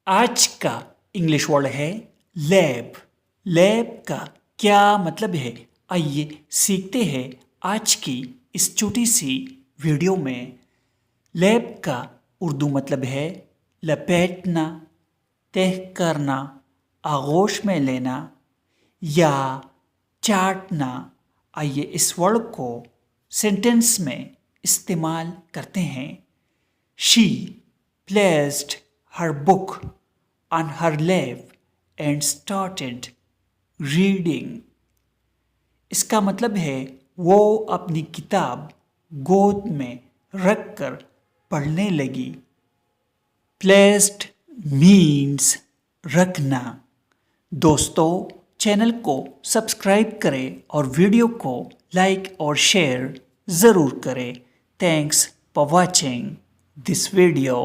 आज का English word है लैब। लैब का क्या मतलब है, आइए सीखते हैं आज की इस छोटी सी वीडियो में। लैब का उर्दू मतलब है लपेटना, तह करना, आगोश में लेना या चाटना। आइए इस वर्ड को सेंटेंस में इस्तेमाल करते हैं। She placed her book on her lap and started reading। इसका मतलब है वो अपनी किताब गोद में रखकर पढ़ने लगी। Placed means रखना। दोस्तों, चैनल को सब्सक्राइब करें और वीडियो को लाइक और शेयर ज़रूर करें। Thanks for watching this video.